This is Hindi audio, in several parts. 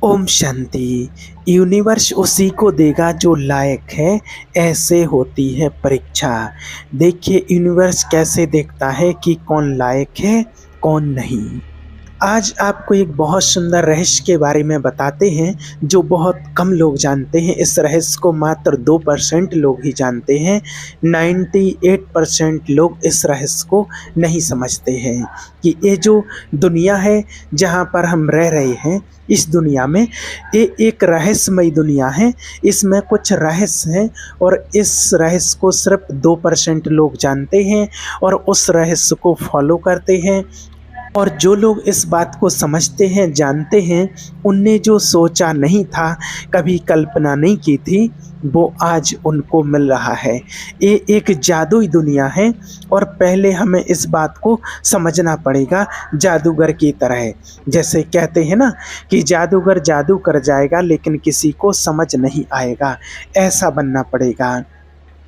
ओम शांति। यूनिवर्स उसी को देगा जो लायक है, ऐसे होती है परीक्षा। देखिए यूनिवर्स कैसे देखता है कि कौन लायक है कौन नहीं। आज आपको एक बहुत सुंदर रहस्य के बारे में बताते हैं जो बहुत कम लोग जानते हैं। इस रहस्य को मात्र 2% लोग ही जानते हैं। 98% लोग इस रहस्य को नहीं समझते हैं कि ये जो दुनिया है जहाँ पर हम रह रहे हैं, इस दुनिया में ये एक रहस्यमयी दुनिया है। इसमें कुछ रहस्य हैं और इस रहस्य को सिर्फ 2% लोग जानते हैं और उस रहस्य को फॉलो करते हैं। और जो लोग इस बात को समझते हैं, जानते हैं, उनने जो सोचा नहीं था, कभी कल्पना नहीं की थी, वो आज उनको मिल रहा है। ये एक जादुई दुनिया है और पहले हमें इस बात को समझना पड़ेगा जादूगर की तरह। जैसे कहते हैं ना कि जादूगर जादू कर जाएगा लेकिन किसी को समझ नहीं आएगा, ऐसा बनना पड़ेगा।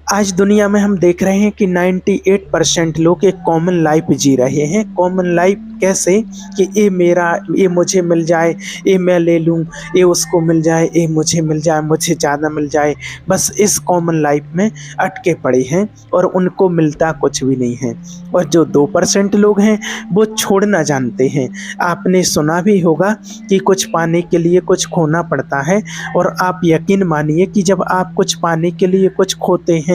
आज दुनिया में हम देख रहे हैं कि 98% लोग एक कॉमन लाइफ जी रहे हैं। कॉमन लाइफ कैसे कि ये मेरा, ये मुझे मिल जाए, ये मैं ले लूँ, ये उसको मिल जाए, ये मुझे मिल जाए, मुझे ज़्यादा मिल जाए। बस इस कॉमन लाइफ में अटके पड़े हैं और उनको मिलता कुछ भी नहीं है। और जो 2% लोग हैं वो छोड़ना जानते हैं। आपने सुना भी होगा कि कुछ पाने के लिए कुछ खोना पड़ता है, और आप यकीन मानिए कि जब आप कुछ पाने के लिए कुछ खोते हैं,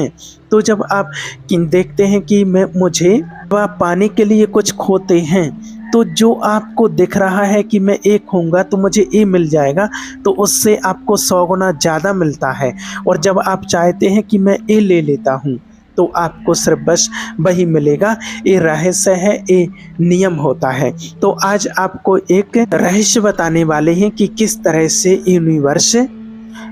तो जब आप देखते हैं कि जब आप पाने के लिए कुछ खोते हैं, तो जो आपको दिख रहा है कि मैं ये खोऊंगा तो मुझे ये मिल जाएगा, तो उससे आपको 100 गुना ज़्यादा मिलता है। और जब आप चाहते हैं कि मैं ये ले लेता हूँ, तो आपको सिर्फ बस वही मिलेगा। ये रहस्य है, ये नियम होता है। तो आज आपको एक रहस्य बताने वाले हैं कि किस तरह से यूनिवर्स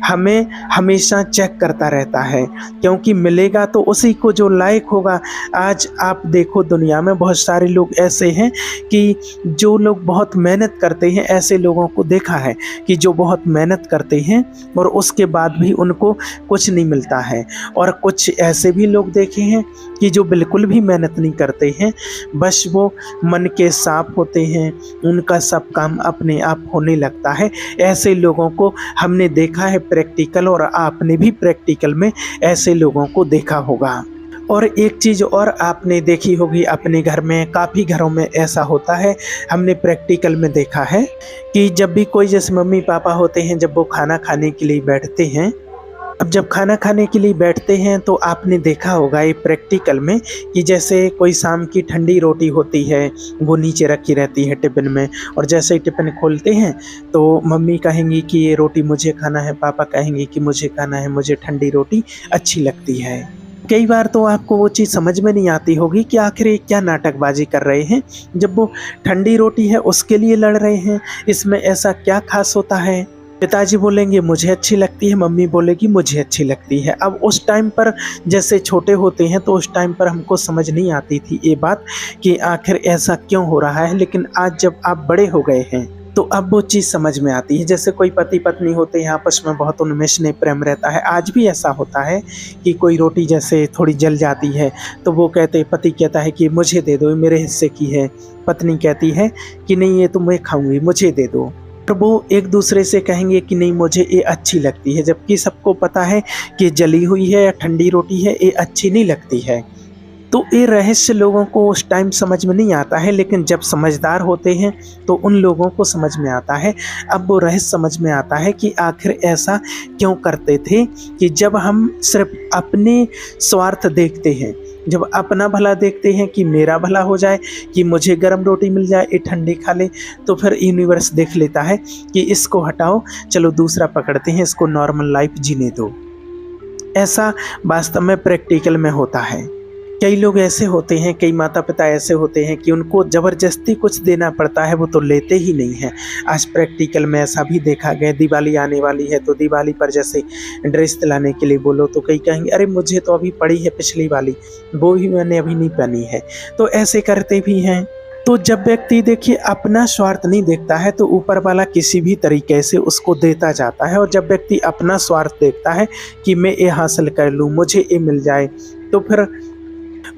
हमें हमेशा चेक करता रहता है, क्योंकि मिलेगा तो उसी को जो लायक होगा। आज आप देखो दुनिया में बहुत सारे लोग ऐसे हैं कि जो लोग बहुत मेहनत करते हैं, ऐसे लोगों को देखा है कि जो बहुत मेहनत करते हैं और उसके बाद भी उनको कुछ नहीं मिलता है। और कुछ ऐसे भी लोग देखे हैं कि जो बिल्कुल भी मेहनत नहीं करते हैं, बस वो मन के साफ होते हैं, उनका सब काम अपने आप होने लगता है। ऐसे लोगों को हमने देखा है प्रैक्टिकल, और आपने भी प्रैक्टिकल में ऐसे लोगों को देखा होगा। और एक चीज़ और आपने देखी होगी अपने घर में, काफ़ी घरों में ऐसा होता है, हमने प्रैक्टिकल में देखा है कि जब भी कोई, जैसे मम्मी पापा होते हैं, जब वो खाना खाने के लिए बैठते हैं, अब जब खाना खाने के लिए बैठते हैं तो आपने देखा होगा ये प्रैक्टिकल में कि जैसे कोई शाम की ठंडी रोटी होती है, वो नीचे रखी रहती है टिफ़िन में, और जैसे ही टिफ़िन खोलते हैं तो मम्मी कहेंगी कि ये रोटी मुझे खाना है, पापा कहेंगे कि मुझे खाना है, मुझे ठंडी रोटी अच्छी लगती है। कई बार तो आपको वो चीज़ समझ में नहीं आती होगी कि आखिर ये क्या नाटकबाजी कर रहे हैं। जब वो ठंडी रोटी है उसके लिए लड़ रहे हैं, इसमें ऐसा क्या खास होता है। पिताजी बोलेंगे मुझे अच्छी लगती है, मम्मी बोलेगी मुझे अच्छी लगती है। अब उस टाइम पर जैसे छोटे होते हैं तो उस टाइम पर हमको समझ नहीं आती थी ये बात कि आखिर ऐसा क्यों हो रहा है, लेकिन आज जब आप बड़े हो गए हैं तो अब वो चीज़ समझ में आती है। जैसे कोई पति पत्नी होते हैं, आपस में बहुत उनमें स्नेह प्रेम रहता है। आज भी ऐसा होता है कि कोई रोटी जैसे थोड़ी जल जाती है तो वो कहते, पति कहता है कि मुझे दे दो, ये मेरे हिस्से की है। पत्नी कहती है कि नहीं, ये तो मैं खाऊंगी, मुझे दे दो। तो वो एक दूसरे से कहेंगे कि नहीं, मुझे ये अच्छी लगती है, जबकि सबको पता है कि जली हुई है या ठंडी रोटी है, ये अच्छी नहीं लगती है। तो ये रहस्य लोगों को उस टाइम समझ में नहीं आता है, लेकिन जब समझदार होते हैं तो उन लोगों को समझ में आता है। अब वो रहस्य समझ में आता है कि आखिर ऐसा क्यों करते थे कि जब हम सिर्फ अपने स्वार्थ देखते हैं, जब अपना भला देखते हैं कि मेरा भला हो जाए, कि मुझे गर्म रोटी मिल जाए, ये ठंडी खा ले, तो फिर यूनिवर्स देख लेता है कि इसको हटाओ, चलो दूसरा पकड़ते हैं, इसको नॉर्मल लाइफ जीने दो। ऐसा वास्तव में प्रैक्टिकल में होता है। कई लोग ऐसे होते हैं, कई माता पिता ऐसे होते हैं कि उनको ज़बरदस्ती कुछ देना पड़ता है, वो तो लेते ही नहीं हैं। आज प्रैक्टिकल में ऐसा भी देखा गया। दिवाली आने वाली है तो दिवाली पर जैसे ड्रेस दिलाने के लिए बोलो तो कई कहेंगे अरे मुझे तो अभी पड़ी है पिछली वाली, वो भी मैंने अभी नहीं पहनी है। तो ऐसे करते भी हैं। तो जब व्यक्ति देखिए अपना स्वार्थ नहीं देखता है तो ऊपर वाला किसी भी तरीके से उसको देता जाता है। और जब व्यक्ति अपना स्वार्थ देखता है कि मैं ये हासिल कर लूँ, मुझे ये मिल जाए, तो फिर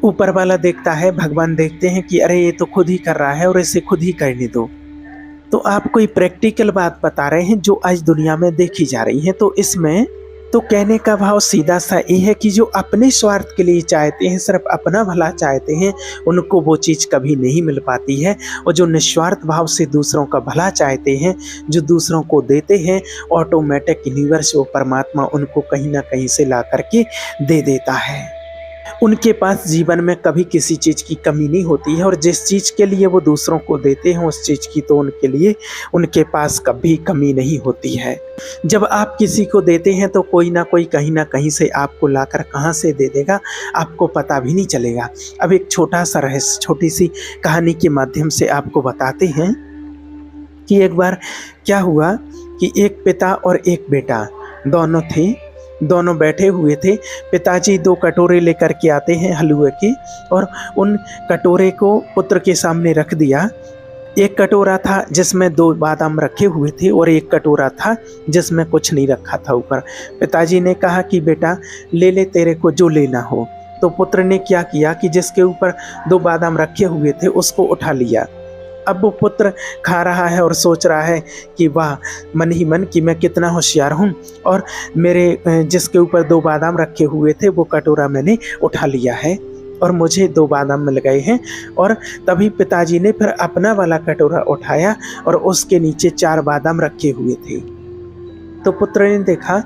ऊपर वाला देखता है, भगवान देखते हैं कि अरे ये तो खुद ही कर रहा है और इसे खुद ही करने दो। तो आप कोई प्रैक्टिकल बात बता रहे हैं जो आज दुनिया में देखी जा रही है। तो इसमें तो कहने का भाव सीधा सा ये है कि जो अपने स्वार्थ के लिए चाहते हैं, सिर्फ अपना भला चाहते हैं, उनको वो चीज़ कभी नहीं मिल पाती है। और जो निस्वार्थ भाव से दूसरों का भला चाहते हैं, जो दूसरों को देते हैं, ऑटोमेटिक यूनिवर्स वो परमात्मा उनको कहीं ना कहीं से ला करके दे देता है। उनके पास जीवन में कभी किसी चीज़ की कमी नहीं होती है, और जिस चीज़ के लिए वो दूसरों को देते हैं उस चीज़ की तो उनके लिए उनके पास कभी कमी नहीं होती है। जब आप किसी को देते हैं तो कोई ना कोई कहीं ना कहीं से आपको लाकर कहाँ से दे देगा आपको पता भी नहीं चलेगा। अब एक छोटा सा रहस्य, छोटी सी कहानी के माध्यम से आपको बताते हैं कि एक बार क्या हुआ कि एक पिता और एक बेटा दोनों थे, दोनों बैठे हुए थे। पिताजी 2 कटोरे लेकर के आते हैं हलवे के, और उन कटोरे को पुत्र के सामने रख दिया। एक कटोरा था जिसमें 2 बादाम रखे हुए थे, और एक कटोरा था जिसमें कुछ नहीं रखा था ऊपर। पिताजी ने कहा कि बेटा ले ले, तेरे को जो लेना हो। तो पुत्र ने क्या किया कि जिसके ऊपर 2 बादाम रखे हुए थे उसको उठा लिया। अब वो पुत्र खा रहा है और सोच रहा है कि वाह, मन ही मन कि मैं कितना होशियार हूँ, और मेरे जिसके ऊपर 2 बादाम रखे हुए थे वो कटोरा मैंने उठा लिया है और मुझे 2 बादाम मिल गए हैं। और तभी पिताजी ने फिर अपना वाला कटोरा उठाया और उसके नीचे 4 बादाम रखे हुए थे। तो पुत्र ने देखा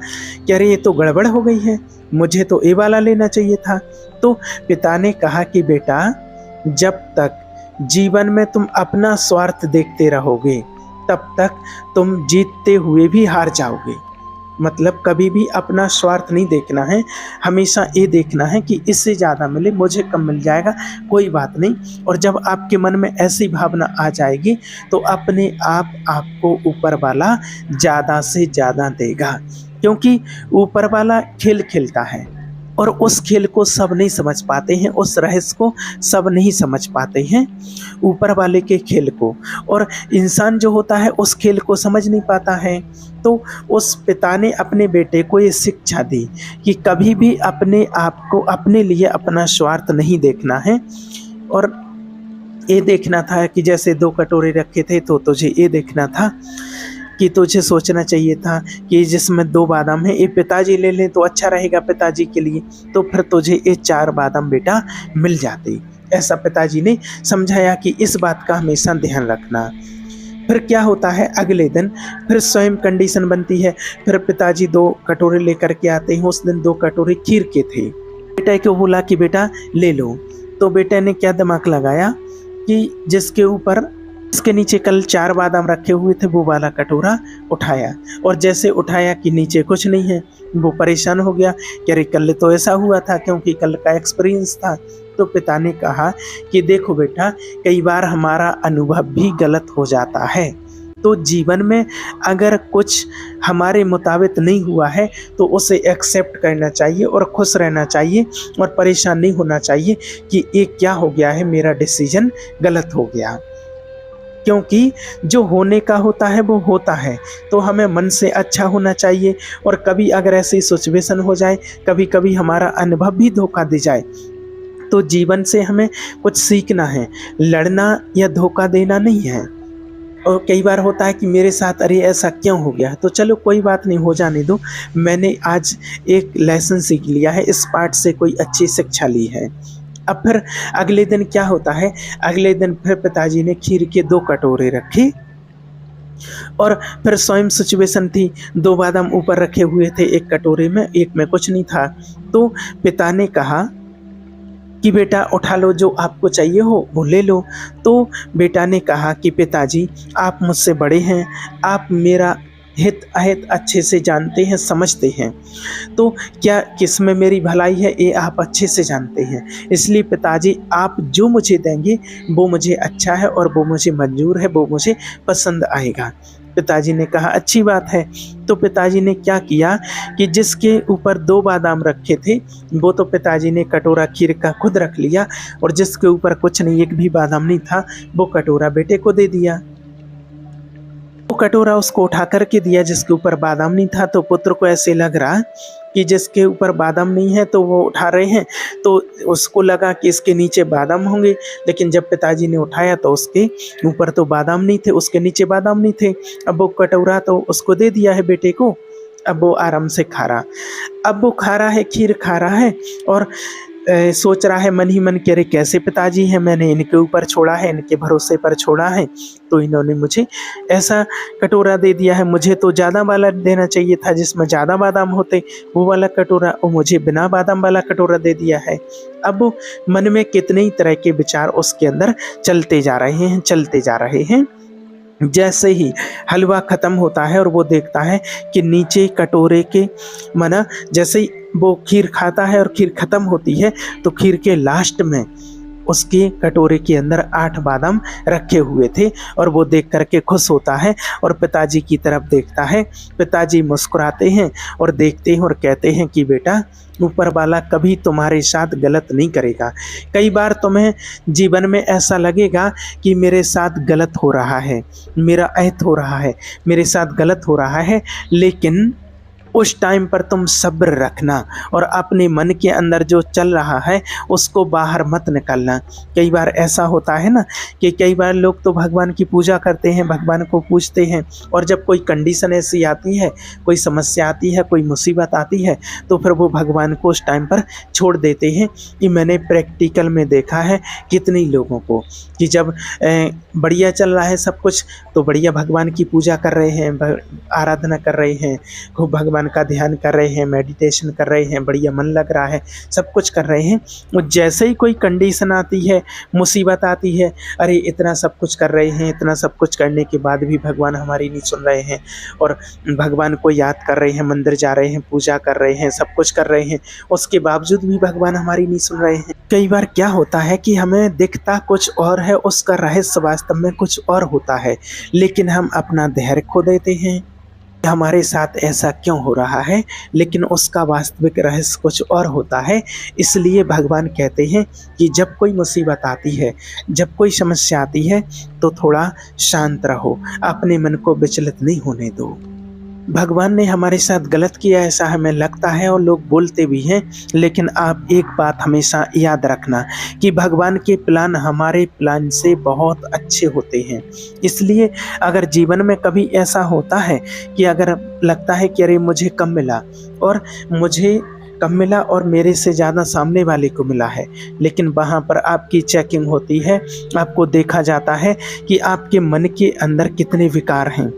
कि अरे ये तो गड़बड़ हो गई है, मुझे तो ये वाला लेना चाहिए था। तो पिता ने कहा कि बेटा, जब तक जीवन में तुम अपना स्वार्थ देखते रहोगे तब तक तुम जीतते हुए भी हार जाओगे। मतलब कभी भी अपना स्वार्थ नहीं देखना है, हमेशा ये देखना है कि इससे ज़्यादा मिले, मुझे कम मिल जाएगा कोई बात नहीं। और जब आपके मन में ऐसी भावना आ जाएगी तो अपने आप आपको ऊपर वाला ज़्यादा से ज़्यादा देगा, क्योंकि ऊपर वाला खेल खेलता है और उस खेल को सब नहीं समझ पाते हैं, उस रहस्य को सब नहीं समझ पाते हैं, ऊपर वाले के खेल को। और इंसान जो होता है उस खेल को समझ नहीं पाता है। तो उस पिता ने अपने बेटे को ये शिक्षा दी कि कभी भी अपने आप को, अपने लिए अपना स्वार्थ नहीं देखना है। और ये देखना था कि जैसे 2 कटोरे रखे थे तो तुझे ये देखना था कि तुझे सोचना चाहिए था कि जिसमें 2 बादाम है ये पिताजी ले लें तो अच्छा रहेगा पिताजी के लिए, तो फिर तुझे ये 4 बादाम बेटा मिल जाते। ऐसा पिताजी ने समझाया कि इस बात का हमेशा ध्यान रखना। फिर क्या होता है, अगले दिन फिर स्वयं कंडीशन बनती है। फिर पिताजी 2 कटोरे लेकर के आते हैं। उस दिन 2 कटोरे खीर के थे। बेटे को बोला कि बेटा ले लो। तो बेटे ने क्या दिमाग लगाया कि जिसके ऊपर, इसके नीचे कल 4 बादाम रखे हुए थे वो वाला कटोरा उठाया, और जैसे उठाया कि नीचे कुछ नहीं है, वो परेशान हो गया कि अरे कल तो ऐसा हुआ था, क्योंकि कल का एक्सपीरियंस था। तो पिता ने कहा कि देखो बेटा, कई बार हमारा अनुभव भी गलत हो जाता है। तो जीवन में अगर कुछ हमारे मुताबिक नहीं हुआ है तो उसे एक्सेप्ट करना चाहिए और खुश रहना चाहिए, और परेशान नहीं होना चाहिए कि ये क्या हो गया है, मेरा डिसीजन गलत हो गया। क्योंकि जो होने का होता है वो होता है, तो हमें मन से अच्छा होना चाहिए। और कभी अगर ऐसी सिचुएशन हो जाए, कभी कभी हमारा अनुभव भी धोखा दे जाए, तो जीवन से हमें कुछ सीखना है, लड़ना या धोखा देना नहीं है। और कई बार होता है कि मेरे साथ अरे ऐसा क्यों हो गया, तो चलो कोई बात नहीं, हो जाने दो, मैंने आज एक लेसन सीख लिया है, इस पाठ से कोई अच्छी शिक्षा ली है। अब फिर अगले दिन क्या होता है, अगले दिन फिर पिताजी ने खीर के 2 कटोरे रखे, और फिर स्वयं सिचुएशन थी, 2 बादाम ऊपर रखे हुए थे एक कटोरे में, एक में कुछ नहीं था। तो पिता ने कहा कि बेटा उठा लो, जो आपको चाहिए हो वो ले लो। तो बेटा ने कहा कि पिताजी, आप मुझसे बड़े हैं, आप मेरा हित अहित अच्छे से जानते हैं, समझते हैं, तो क्या किस में मेरी भलाई है ये आप अच्छे से जानते हैं। इसलिए पिताजी, आप जो मुझे देंगे वो मुझे अच्छा है और वो मुझे मंजूर है, वो मुझे पसंद आएगा। पिताजी ने कहा अच्छी बात है। तो पिताजी ने क्या किया कि जिसके ऊपर 2 बादाम रखे थे वो तो पिताजी ने कटोरा खीर का खुद रख लिया, और जिसके ऊपर कुछ नहीं, एक भी बादाम नहीं था, वो कटोरा बेटे को दे दिया। वो कटोरा उसको उठा करके दिया जिसके ऊपर बादाम नहीं था। तो पुत्र को ऐसे लग रहा कि जिसके ऊपर बादाम नहीं है तो वो उठा रहे हैं, तो उसको लगा कि इसके नीचे बादाम होंगे, लेकिन जब पिताजी ने उठाया तो उसके ऊपर तो बादाम नहीं थे, उसके नीचे बादाम नहीं थे। अब वो कटोरा तो उसको दे दिया है बेटे को, अब वो आराम से खा रहा। अब वो खा रहा है, खीर खा रहा है और सोच रहा है मन ही मन कि अरे कैसे पिताजी हैं, मैंने इनके ऊपर छोड़ा है, इनके भरोसे पर छोड़ा है, तो इन्होंने मुझे ऐसा कटोरा दे दिया है। मुझे तो ज़्यादा वाला देना चाहिए था जिसमें ज़्यादा बादाम होते, वो वाला कटोरा, और मुझे बिना बादाम वाला कटोरा दे दिया है। अब मन में कितने ही तरह के विचार उसके अंदर चलते जा रहे हैं। जैसे ही हलवा ख़त्म होता है और वो देखता है कि नीचे कटोरे के माना जैसे ही वो खीर खाता है और खीर ख़त्म होती है तो खीर के लास्ट में उसके कटोरे के अंदर 8 बादाम रखे हुए थे और वो देख करके खुश होता है और पिताजी की तरफ देखता है। पिताजी मुस्कुराते हैं और देखते हैं और कहते हैं कि बेटा, ऊपर वाला कभी तुम्हारे साथ गलत नहीं करेगा। कई बार तुम्हें जीवन में ऐसा लगेगा कि मेरे साथ गलत हो रहा है, मेरा अहित हो रहा है, मेरे साथ गलत हो रहा है, लेकिन उस टाइम पर तुम सब्र रखना और अपने मन के अंदर जो चल रहा है उसको बाहर मत निकालना। कई बार ऐसा होता है ना कि कई बार लोग तो भगवान की पूजा करते हैं, भगवान को पूजते हैं, और जब कोई कंडीशन ऐसी आती है, कोई समस्या आती है, कोई मुसीबत आती है, तो फिर वो भगवान को उस टाइम पर छोड़ देते हैं। कि मैंने प्रैक्टिकल में देखा है कितने लोगों को कि जब बढ़िया चल रहा है सब कुछ तो बढ़िया भगवान की पूजा कर रहे हैं, आराधना कर रहे हैं, खूब भगवान का ध्यान कर रहे हैं, मेडिटेशन कर रहे हैं, बढ़िया मन लग रहा है, सब कुछ कर रहे हैं। और जैसे ही कोई कंडीशन आती है, मुसीबत आती है, अरे इतना सब कुछ कर रहे हैं, इतना सब कुछ करने के बाद भी भगवान हमारी नहीं सुन रहे हैं, और भगवान को याद कर रहे हैं, मंदिर जा रहे हैं, पूजा कर रहे हैं, सब कुछ कर रहे हैं, उसके बावजूद भी भगवान हमारी नहीं सुन रहे हैं। कई बार क्या होता है कि हमें दिखता कुछ और है, उसका रहस्य वास्तव में कुछ और होता है, लेकिन हम अपना धैर्य खो देते हैं। हमारे साथ ऐसा क्यों हो रहा है, लेकिन उसका वास्तविक रहस्य कुछ और होता है। इसलिए भगवान कहते हैं कि जब कोई मुसीबत आती है, जब कोई समस्या आती है, तो थोड़ा शांत रहो, अपने मन को विचलित नहीं होने दो। भगवान ने हमारे साथ गलत किया ऐसा हमें लगता है और लोग बोलते भी हैं, लेकिन आप एक बात हमेशा याद रखना कि भगवान के प्लान हमारे प्लान से बहुत अच्छे होते हैं। इसलिए अगर जीवन में कभी ऐसा होता है कि अगर लगता है कि अरे मुझे कम मिला और मेरे से ज़्यादा सामने वाले को मिला है, लेकिन वहाँ पर आपकी चेकिंग होती है, आपको देखा जाता है कि आपके मन के अंदर कितने विकार हैं,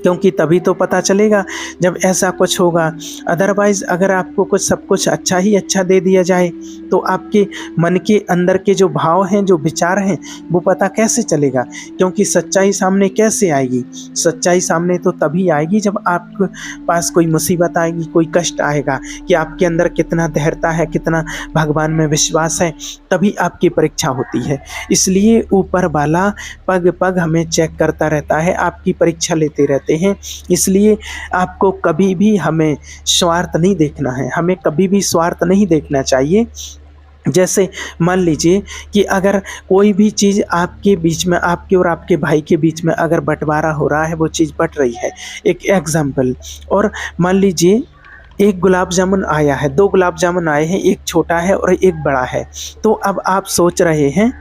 क्योंकि तभी तो पता चलेगा जब ऐसा कुछ होगा। अदरवाइज़ अगर आपको कुछ सब कुछ अच्छा ही अच्छा दे दिया जाए तो आपके मन के अंदर के जो भाव हैं, जो विचार हैं, वो पता कैसे चलेगा? क्योंकि सच्चाई सामने कैसे आएगी? सच्चाई सामने तो तभी आएगी जब आपके पास कोई मुसीबत आएगी, कोई कष्ट आएगा, कि आपके अंदर कितना धैर्यता है, कितना भगवान में विश्वास है, तभी आपकी परीक्षा होती है। इसलिए ऊपर वाला पग पग हमें चेक करता रहता है, आपकी परीक्षा लेते रहते हैं। इसलिए आपको कभी भी हमें स्वार्थ नहीं देखना है, हमें कभी भी स्वार्थ नहीं देखना चाहिए। जैसे मान लीजिए कि अगर कोई भी चीज़ आपके बीच में, आपके और आपके भाई के बीच में अगर बंटवारा हो रहा है, वो चीज़ बट रही है, एक एग्जाम्पल, और मान लीजिए एक गुलाब जामुन आया है, 2 गुलाब जामुन आए हैं, एक छोटा है और एक बड़ा है, तो अब आप सोच रहे हैं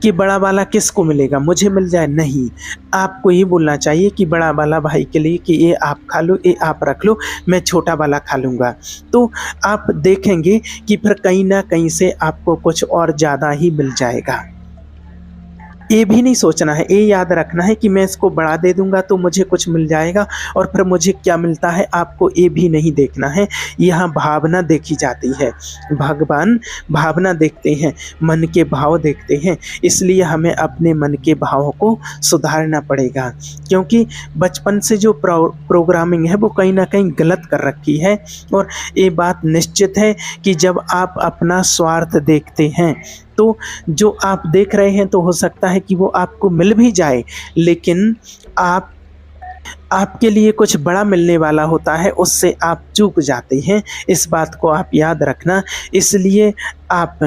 कि बड़ा वाला किसको मिलेगा, मुझे मिल जाए? नहीं, आपको ये बोलना चाहिए कि बड़ा वाला भाई के लिए कि ये आप खा लो, ये आप रख लो, मैं छोटा वाला खा लूँगा। तो आप देखेंगे कि फिर कहीं ना कहीं से आपको कुछ और ज़्यादा ही मिल जाएगा। ये भी नहीं सोचना है, ये याद रखना है कि मैं इसको बढ़ा दे दूंगा तो मुझे कुछ मिल जाएगा और फिर मुझे क्या मिलता है, आपको ये भी नहीं देखना है। यहाँ भावना देखी जाती है, भगवान भावना देखते हैं, मन के भाव देखते हैं। इसलिए हमें अपने मन के भावों को सुधारना पड़ेगा, क्योंकि बचपन से जो प्रोग्रामिंग है वो कहीं ना कहीं गलत कर रखी है। और ये बात निश्चित है कि जब आप अपना स्वार्थ देखते हैं तो जो आप देख रहे हैं तो हो सकता है कि वो आपको मिल भी जाए, लेकिन आपके लिए कुछ बड़ा मिलने वाला होता है, उससे आप चूक जाते हैं। इस बात को आप याद रखना। इसलिए आप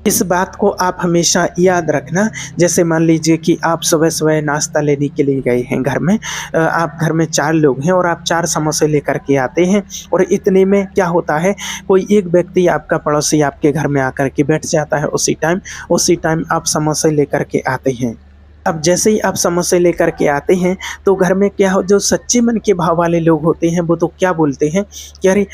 इस बात को आप हमेशा याद रखना। जैसे मान लीजिए कि आप सुबह-सुबह नाश्ता लेने के लिए गए हैं घर में, आप घर में 4 लोग हैं और आप 4 समोसे लेकर के आते हैं और इतने में क्या होता है, कोई एक व्यक्ति आपका पड़ोसी आपके घर में आकर के बैठ जाता है उसी टाइम आप समोसे लेकर के आते हैं। अब जैसे ही आप समोसे लेकर के आते हैं तो घर में क्या हो, जो सच्चे मन के भाव वाले लोग होते हैं वो तो क्या बोलते हैं कि अरे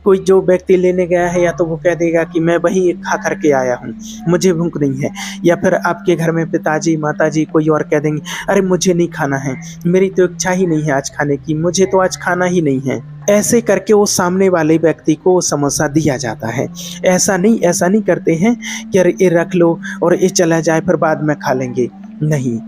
कोई जो व्यक्ति लेने गया है या तो वो कह देगा कि मैं वही खा कर के आया हूँ, मुझे भूख नहीं है। या फिर आपके घर में पिताजी माताजी कोई और कह देंगे अरे मुझे नहीं खाना है, मेरी तो इच्छा ही नहीं है आज खाने की, मुझे तो आज खाना ही नहीं है। ऐसे करके वो सामने वाले व्यक्ति को समोसा दिया जाता है। ऐसा नहीं करते हैं कि अरे ये रख लो और ये चला जाए फिर बाद में खा लेंगे। नहीं,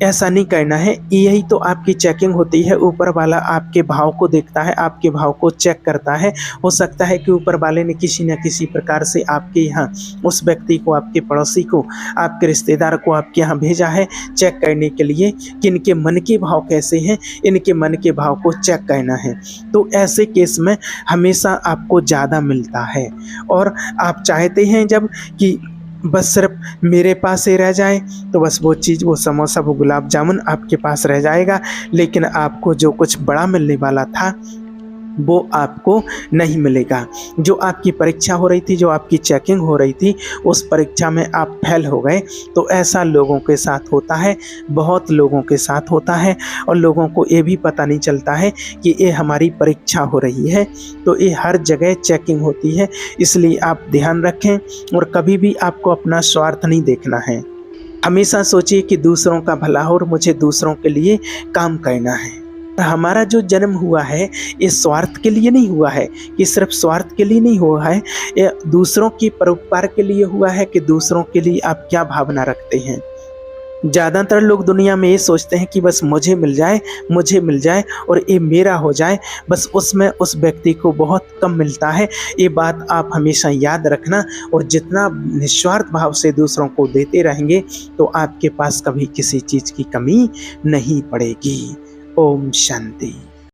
ऐसा नहीं करना है। यही तो आपकी चेकिंग होती है। ऊपर वाला आपके भाव को देखता है, आपके भाव को चेक करता है। हो सकता है कि ऊपर वाले ने किसी न किसी प्रकार से आपके यहाँ उस व्यक्ति को, आपके पड़ोसी को, आपके रिश्तेदार को आपके यहाँ भेजा है चेक करने के लिए कि इनके मन के भाव कैसे हैं, इनके मन के भाव को चेक करना है। तो ऐसे केस में हमेशा आपको ज़्यादा मिलता है और आप चाहते हैं जब कि बस सिर्फ मेरे पास ही रह जाए, तो बस वो चीज़, वो समोसा, वो गुलाब जामुन आपके पास रह जाएगा, लेकिन आपको जो कुछ बड़ा मिलने वाला था वो आपको नहीं मिलेगा। जो आपकी परीक्षा हो रही थी, जो आपकी चेकिंग हो रही थी, उस परीक्षा में आप फेल हो गए। तो ऐसा लोगों के साथ होता है, बहुत लोगों के साथ होता है और लोगों को ये भी पता नहीं चलता है कि ये हमारी परीक्षा हो रही है। तो ये हर जगह चेकिंग होती है, इसलिए आप ध्यान रखें और कभी भी आपको अपना स्वार्थ नहीं देखना है। हमेशा सोचिए कि दूसरों का भला हो और मुझे दूसरों के लिए काम करना है। हमारा जो जन्म हुआ है ये स्वार्थ के लिए नहीं हुआ है, कि सिर्फ स्वार्थ के लिए नहीं हुआ है, ये दूसरों की परोपकार के लिए हुआ है कि दूसरों के लिए आप क्या भावना रखते हैं। ज़्यादातर लोग दुनिया में ये सोचते हैं कि बस मुझे मिल जाए और ये मेरा हो जाए, बस उसमें उस व्यक्ति को बहुत कम मिलता है। ये बात आप हमेशा याद रखना और जितना निस्वार्थ भाव से दूसरों को देते रहेंगे तो आपके पास कभी किसी चीज़ की कमी नहीं पड़ेगी। ओम शांति।